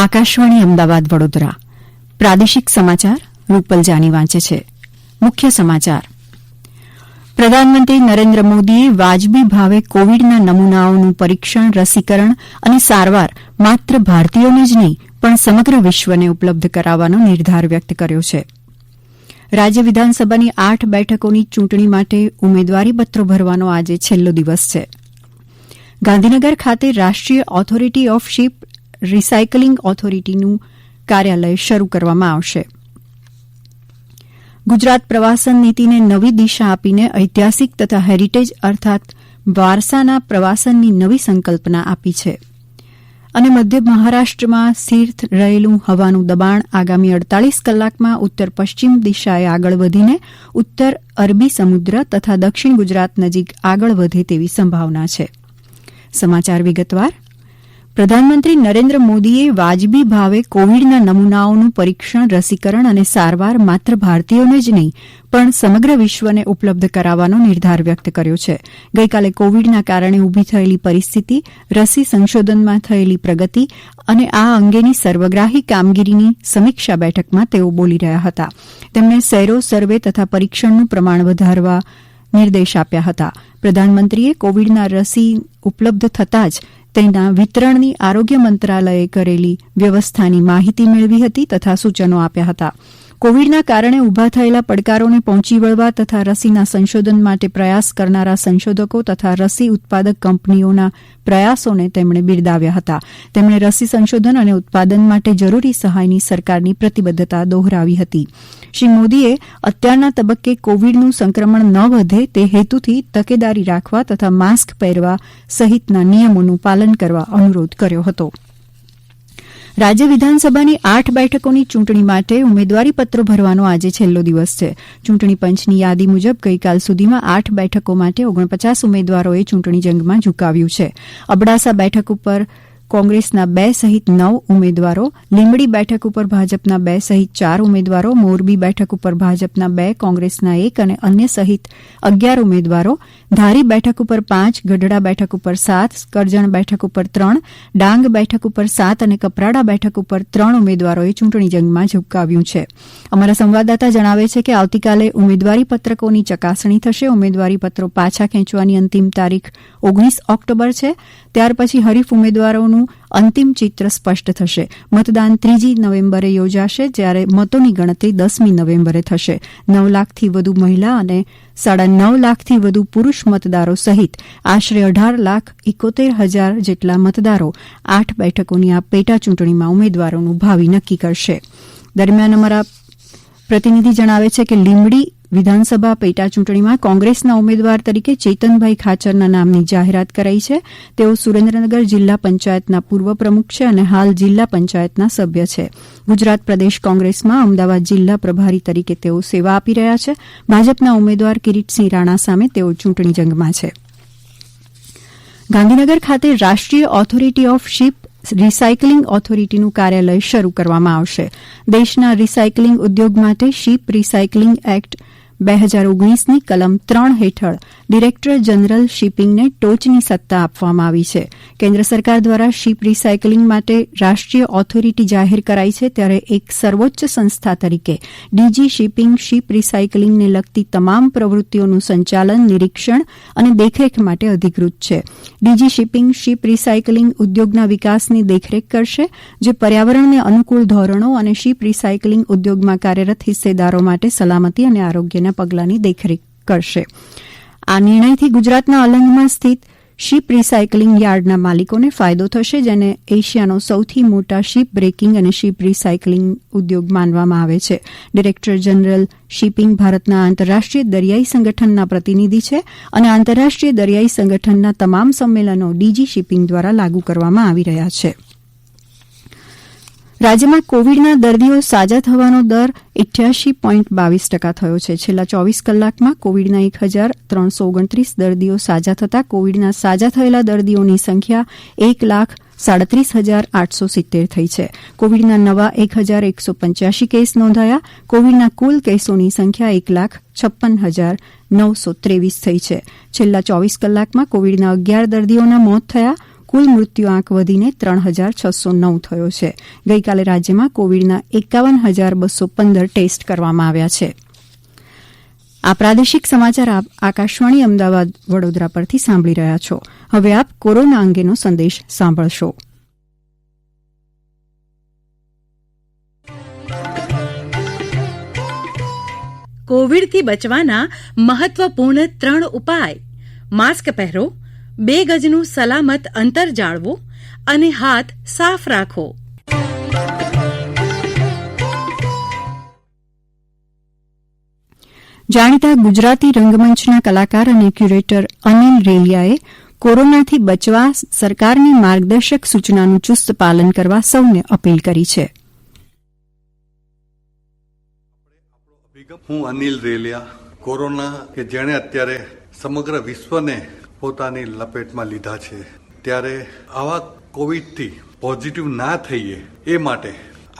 આકાશવાણી અમદાવાદ વડોદરા પ્રાદેશિક સમાચાર રૂપલ જાની વાંચે છે. મુખ્ય સમાચાર. પ્રધાનમંત્રી નરેન્દ્ર મોદીએ વાજબી ભાવે કોવિડના નમૂનાઓનું પરીક્ષણ, રસીકરણ અને સારવાર માત્ર ભારતીયોને જ નહીં પણ સમગ્ર વિશ્વને ઉપલબ્ધ કરાવવાનો નિર્ધાર વ્યક્ત કર્યો છે. રાજ્ય વિધાનસભાની 8 બેઠકોની ચૂંટણી માટે ઉમેદવારીપત્રો ભરવાનો આજે છેલ્લો દિવસ છે. ગાંધીનગર ખાતે રાષ્ટ્રીય ઓથોરિટી ઓફ શિપ રિસાયકલિંગ ઓથોરિટીનું કાર્યાલય શરૂ કરવામાં આવશે. ગુજરાત પ્રવાસન નીતિને નવી દિશા આપીને ઐતિહાસિક તથા હેરિટેજ અર્થાત વારસાના પ્રવાસનની નવી સંકલ્પના આપી છે. અને મધ્ય મહારાષ્ટ્રમાં સ્થિર રહેલું હવાનું દબાણ આગામી 48 કલાકમાં ઉત્તર પશ્ચિમ દિશાએ આગળ વધીને ઉત્તર અરબી સમુદ્ર તથા દક્ષિણ ગુજરાત નજીક આગળ વધે તેવી સંભાવના છે. સમાચાર વિગતવાર. પ્રધાનમંત્રી નરેન્દ્ર મોદીએ વાજબી ભાવે કોવિડના નમૂનાઓનું પરીક્ષણ, રસીકરણ અને સારવાર માત્ર ભારતીયોને જ નહીં પણ સમગ્ર વિશ્વને ઉપલબ્ધ કરાવવાનો નિર્ધાર વ્યક્ત કર્યો છે. ગઈકાલે કોવિડના કારણે ઊભી થયેલી પરિસ્થિતિ, રસી સંશોધનમાં થયેલી પ્રગતિ અને આ અંગેની સર્વગ્રાહી કામગીરીની સમીક્ષા બેઠકમાં તેઓ બોલી રહ્યા હતા. તેમણે સેરો સર્વે તથા પરીક્ષણનું પ્રમાણ વધારવા નિર્દેશ આપ્યા હતા. પ્રધાનમંત્રીએ કોવિડના રસી ઉપલબ્ધ થતાં જ તેના વિતરણની આરોગ્ય મંત્રાલયે કરેલી વ્યવસ્થાની માહિતી મેળવી હતી તથા સૂચનો આપ્યા હતા. કોવિડના કારણે ઊભા થયેલા પડકારોને પહોંચી વળવા તથા રસીના સંશોધન માટે પ્રયાસ કરનારા સંશોધકો તથા રસી ઉત્પાદક કંપનીઓના પ્રયાસોને તેમણે બિરદાવ્યા હતા. તેમણે રસી સંશોધન અને ઉત્પાદન માટે જરૂરી સહાયની સરકારની પ્રતિબદ્ધતા દોહરાવી હતી. શ્રી મોદીએ અત્યારના તબક્કે કોવિડનું સંક્રમણ ન વધે તે હેતુથી તકેદારી રાખવા તથા માસ્ક પહેરવા સહિતના નિયમોનું પાલન કરવા અનુરોધ કર્યો હતો. રાજ્ય વિધાનસભાની 8 બેઠકોની ચૂંટણી માટે ઉમેદવારીપત્રો ભરવાનો આજે છેલ્લો દિવસ છે. ચૂંટણી પંચની યાદી મુજબ ગઈકાલ સુધીમાં 8 બેઠકો માટે 49 ઉમેદવારોએ ચૂંટણી જંગમાં ઝુકાવ્યું છે. અબડાસા બેઠક ઉપર કોંગ્રેસના 2 સહિત 9 ઉમેદવારો, લીંબડી બેઠક ઉપર ભાજપના 2 સહિત 4 ઉમેદવારો, મોરબી બેઠક ઉપર ભાજપના 2, કોંગ્રેસના 1 અને અન્ય સહિત 11 ઉમેદવારો, ધારી બેઠક ઉપર 5, ગઢડા બેઠક ઉપર 7, કરજણ બેઠક ઉપર 3, ડાંગ બેઠક ઉપર 7 અને કપરાડા બેઠક ઉપર 3 ઉમેદવારોએ ચૂંટણી જંગમાં ઝુકાવ્યું છે. અમારા સંવાદદાતા જણાવે છે કે આવતીકાલે ઉમેદવારી પત્રકોની ચકાસણી થશે. ઉમેદવારીપત્રો પાછા ખેંચવાની અંતિમ તારીખ 19 ઓક્ટોબર છે. ત્યાર પછી હરીફ ઉમેદવારોનું અંતિમ ચિત્ર સ્પષ્ટ થશે. મતદાન 3 નવેમ્બરે યોજાશે, જ્યારે મતોની ગણતરી 10મી નવેમ્બરે થશે. 9 લાખથી વધુ મહિલા અને 9.5 લાખથી વધુ પુરૂષ મતદારો સહિત આશરે 18,71,000 જેટલા મતદારો 8 બેઠકોની આ પેટા ચૂંટણીમાં ઉમેદવારોનું ભાવિ નક્કી કરશે. દરમિયાન અમારા પ્રતિનિધિ જણાવે છે કે લીંબડી વિધાનસભા પેટા ચૂંટણીમાં કોંગ્રેસના ઉમેદવાર તરીકે ચેતનભાઈ ખાચરના નામની જાહેરાત કરાઈ છે. તેઓ સુરેન્દ્રનગર જિલ્લા પંચાયતના પૂર્વ પ્રમુખ છે અને હાલ જિલ્લા પંચાયતના સભ્ય છે. ગુજરાત પ્રદેશ કોંગ્રેસમાં અમદાવાદ જિલ્લા પ્રભારી તરીકે તેઓ સેવા આપી રહ્યા છે. ભાજપના ઉમેદવાર કિરીટસિંહ રાણા સામે તેઓ ચૂંટણી જંગમાં છે. ગાંધીનગર ખાતે રાષ્ટ્રીય ઓથોરિટી ઓફ શિપ રિસાયકલિંગ ઓથોરિટીનું કાર્યાલય શરૂ કરવામાં આવશે. દેશના રિસાયકલિંગ ઉદ્યોગ માટે શિપ રિસાયકલિંગ એક્ટ 2019ની કલમ 3 હેઠળ ડિરેક્ટર જનરલ શિપિંગને ટોચની સત્તા આપવામાં આવી છે. કેન્દ્ર સરકાર દ્વારા શિપ રિસાયકલિંગ માટે રાષ્ટ્રીય ઓથોરિટી જાહેર કરાઈ છે, ત્યારે એક સર્વોચ્ચ સંસ્થા તરીકે ડીજી શિપિંગ શિપ રિસાયકલિંગને લગતી તમામ પ્રવૃત્તિઓનું સંચાલન, નિરીક્ષણ અને દેખરેખ માટે અધિકૃત છે. ડીજી શિપિંગ શિપ રિસાયકલિંગ ઉદ્યોગના વિકાસની દેખરેખ કરશે, જે પર્યાવરણને અનુકૂળ ધોરણો અને શિપ રિસાયકલિંગ ઉદ્યોગમાં કાર્યરત હિસ્સેદારો માટે સલામતી અને આરોગ્યના પગલાંની દેખરેખ કરશે. આ નિર્ણયથી ગુજરાતના અલંગમાં સ્થિત શિપ રિસાયકલિંગ યાર્ડના માલિકોને ફાયદો થશે, જેને એશિયાનો સૌથી મોટા શિપ બ્રેકિંગ અને શિપ રિસાયકલિંગ ઉદ્યોગ માનવામાં આવે છે. ડિરેક્ટર જનરલ શિપિંગ ભારતના આંતરરાષ્ટ્રીય દરિયાઈ સંગઠનના પ્રતિનિધિ છે અને આંતરરાષ્ટ્રીય દરિયાઈ સંગઠનના તમામ સંમેલનો ડીજી શિપિંગ દ્વારા લાગુ કરવામાં આવી રહ્યા છે. રાજ્યમાં કોવિડના દર્દીઓ સાજા થવાનો દર 88.22% થયો છે. છેલ્લા 24 કલાકમાં કોવિડના 1,329 દર્દીઓ સાજા થતાં કોવિડના સાજા થયેલા દર્દીઓની સંખ્યા 1,37,870 થઈ છે. કોવિડના નવા 1,185 કેસ નોંધાયા. કોવિડના કુલ કેસોની સંખ્યા 1,56,923 થઈ છે. છેલ્લા 24 કલાકમાં કોવિડના 11 દર્દીઓના મોત થયા. કુલ મૃત્યુ આંક વધીને 3,609 થયો છે. ગઈકાલે રાજ્યમાં કોવિડના 51,215 ટેસ્ટ કરવામાં આવ્યા છે. આ પ્રાદેશિક સમાચાર આપ આકાશવાણી અમદાવાદ વડોદરા પરથી સાંભળી રહ્યા છો. હવે આપ કોરોના અંગેનો સંદેશ સાંભળશો. કોવિડથી બચવાના મહત્વપૂર્ણ 3 ઉપાય: માસ્ક પહેરો, 2 ગજનું સલામત અંતર જાળવો અને હાથ સાફ રાખો. જાણીતા ગુજરાતી રંગમંચના કલાકાર અને ક્યુરેટર અનિલ રેલિયાએ કોરોનાથી બચવા સરકારની માર્ગદર્શક સૂચનાનું ચુસ્ત પાલન કરવા સૌને અપીલ કરી છે. હું અનિલ રેલિયા. કોરોના કે જેણે અત્યારે સમગ્ર વિશ્વને પોતાની લપેટમાં લીધા છે, ત્યારે આવા કોવિડથી પોઝિટિવ ના થઈએ એ માટે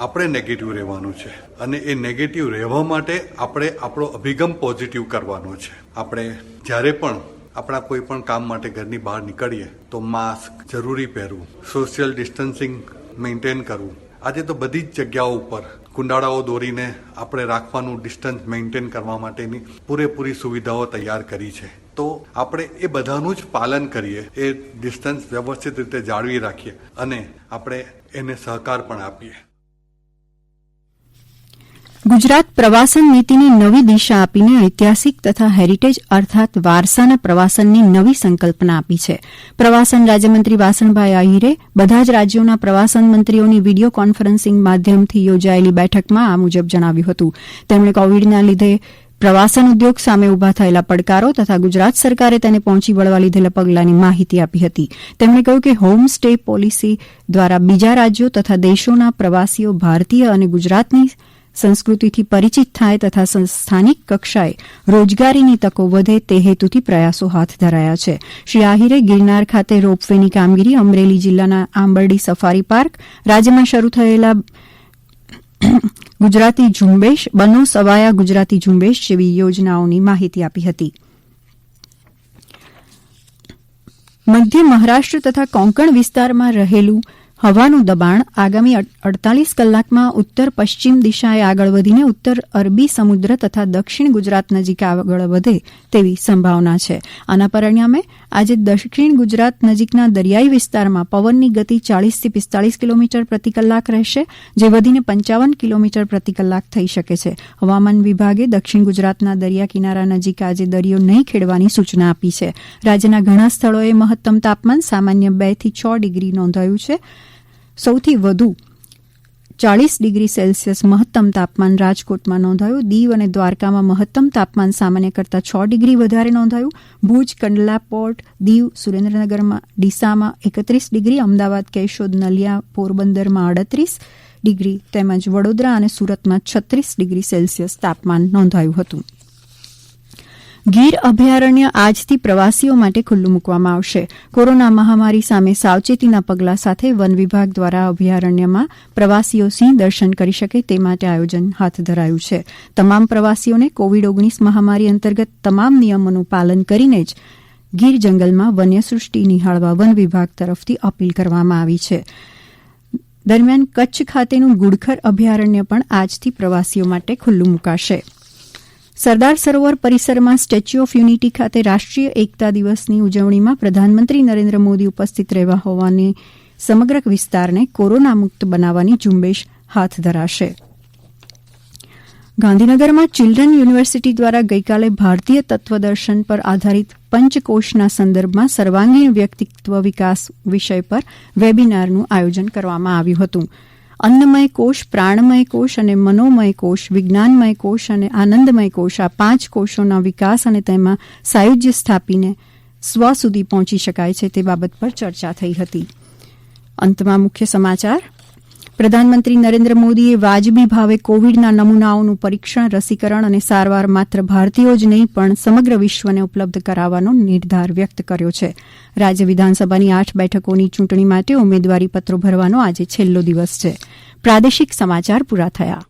આપણે નેગેટિવ રહેવાનું છે અને એ નેગેટિવ રહેવા માટે આપણે આપણો અભિગમ પોઝિટિવ કરવાનો છે. આપણે જ્યારે પણ આપણા કોઈ પણ કામ માટે ઘરની બહાર નીકળીએ તો માસ્ક જરૂરી પહેરવું, સોશિયલ ડિસ્ટન્સિંગ મેન્ટેન કરવું. આજે તો બધી જ જગ્યાઓ ઉપર કુંડાળાઓ દોરીને આપણે રાખવાનું ડિસ્ટન્સ મેન્ટેન કરવા માટેની પૂરેપૂરી સુવિધાઓ તૈયાર કરી છે. તો આપણે એ બધાનું જ પાલન કરીએ, એ ડિસ્ટન્સ વ્યવસ્થિત રીતે જાળવી રાખીએ અને આપણે એને સહકાર પણ આપીએ. ગુજરાત પ્રવાસન નીતિની નવી દિશા આપીને ઐતિહાસિક તથા હેરિટેજ અર્થાત વારસાના પ્રવાસનની નવી સંકલ્પના આપી છે. પ્રવાસન રાજ્યમંત્રી વાસણભાઈ આહિરે બધા જ રાજ્યોના પ્રવાસન મંત્રીઓની વિડીયો કોન્ફરન્સિંગ માધ્યમથી યોજાયેલી બેઠકમાં આ મુજબ જણાવ્યું હતું. તેમણે કોવિડના લીધે પ્રવાસન ઉદ્યોગ સામે ઉભા થયેલા પડકારો તથા ગુજરાત સરકારે તેને પહોંચી વળવા લીધેલા પગલાંની માહિતી આપી હતી. તેમણે કહ્યું કે હોમ સ્ટે પોલિસી દ્વારા બીજા રાજ્યો તથા દેશોના પ્રવાસીઓ ભારતીય અને ગુજરાતની સંસ્કૃતિથી પરિચિત થાય તથા સ્થાનિક કક્ષાએ રોજગારીની તકો વધે તે હેતુથી પ્રયાસો હાથ ધરાયા છે. શ્રી આહિરે ગિરનાર ખાતે રોપવેની કામગીરી, અમરેલી જિલ્લાના આંબરડી સફારી પાર્ક, રાજ્યમાં શરૂ થયેલા ગુજરાતી ઝુંબેશ, બનો સવાયા ગુજરાતી ઝુંબેશ જેવી યોજનાઓની માહિતી આપી હતી. મધ્ય મહારાષ્ટ્ર તથા કોંકણ વિસ્તારમાં રહેલું હવાનું દબાણ આગામી 48 કલાકમાં ઉત્તર પશ્ચિમ દિશાએ આગળ વધીને ઉત્તર અરબી સમુદ્ર તથા દક્ષિણ ગુજરાત નજીક આગળ વધે તેવી સંભાવના છે. આના પરિણામે આજે દક્ષિણ ગુજરાત નજીકના દરિયાઈ વિસ્તારમાં પવનની ગતિ 40 થી 45 કિલોમીટર પ્રતિ કલાક રહેશે, જે વધીને 55 કિલોમીટર પ્રતિ કલાક થઈ શકે છે. હવામાન વિભાગે દક્ષિણ ગુજરાતના દરિયા કિનારા નજીક આજે દરિયો નહીં ખેડવાની સૂચના આપી છે. રાજ્યના ઘણા સ્થળોએ મહત્તમ તાપમાન સામાન્ય 2 થી 6 ડિગ્રી નોંધાયું છે. સૌથી વધુ 40 ડિગ્રી સેલ્સિયસ મહત્તમ તાપમાન રાજકોટમાં નોંધાયું. દીવ અને દ્વારકામાં મહત્તમ તાપમાન સામાન્ય કરતાં 6 ડિગ્રી વધારે નોંધાયું. ભુજ, કંડલા, પોર્ટ, દીવ, સુરેન્દ્રનગરમાં, ડીસામાં 31 ડિગ્રી, અમદાવાદ, કેશોદ, નલિયા, પોરબંદરમાં 38 ડિગ્રી તેમજ વડોદરા અને સુરતમાં 36 ડિગ્રી સેલ્સિયસ તાપમાન નોંધાયું હતું. ગીર અભયારણ્ય આજથી પ્રવાસીઓ માટે ખુલ્લું મૂકવામાં આવશે. કોરોના મહામારી સામે સાવચેતીના પગલાં સાથે વન વિભાગ દ્વારા અભયારણ્યમાં પ્રવાસીઓ સિંહ દર્શન કરી શકે તે માટે આયોજન હાથ ધરાયું છે. તમામ પ્રવાસીઓને કોવિડ-19 મહામારી અંતર્ગત તમામ નિયમોનું પાલન કરીને જ ગીર જંગલમાં વન્યસૃષ્ટિ નિહાળવા વન વિભાગ તરફથી અપીલ કરવામાં આવી છે. દરમિયાન કચ્છ ખાતેનું ગુડખર અભયારણ્ય પણ આજથી પ્રવાસીઓ માટે ખુલ્લું મુકાશે. સરદાર સરોવર પરિસરમાં સ્ટેચ્યુ ઓફ યુનિટી ખાતે રાષ્ટ્રીય એકતા દિવસની ઉજવણીમાં પ્રધાનમંત્રી નરેન્દ્ર મોદી ઉપસ્થિત રહેવા હોવાની સમગ્ર વિસ્તારને કોરોના મુક્ત બનાવવાની ઝુંબેશ હાથ ધરાશે. ગાંધીનગરમાં ચિલ્ડ્રન યુનિવર્સિટી દ્વારા ગઈકાલે ભારતીય તત્વદર્શન પર આધારિત પંચકોશના સંદર્ભમાં સર્વાંગીણ વ્યક્તિત્વ વિકાસ વિષય પર વેબિનારનું આયોજન કરવામાં આવ્યું હતું. અન્નમય કોષ, પ્રાણમય કોષ અને મનોમય કોષ, વિજ્ઞાનમય કોષ અને આનંદમય કોષ, આ 5 કોષોના વિકાસ અને તેમાં સાયુજ્ય સ્થાપીને સ્વ સુધી પહોંચી શકાય છે તે બાબત પર ચર્ચા થઈ હતી. અંતમાં મુખ્ય સમાચાર. પ્રધાનમંત્રી નરેન્દ્ર મોદીએ વાજબી ભાવે કોવિડના નમૂનાઓનું પરીક્ષણ, રસીકરણ અને સારવાર માત્ર ભારતીયો જ નહીં પણ સમગ્ર વિશ્વને ઉપલબ્ધ કરાવવાનો નિર્ધાર વ્યક્ત કર્યો છે. રાજ્ય વિધાનસભાની 8 બેઠકોની ચૂંટણી માટે ઉમેદવારી પત્રો ભરવાનો આજે છેલ્લો દિવસ છે. પ્રાદેશિક સમાચાર પૂરા થયા.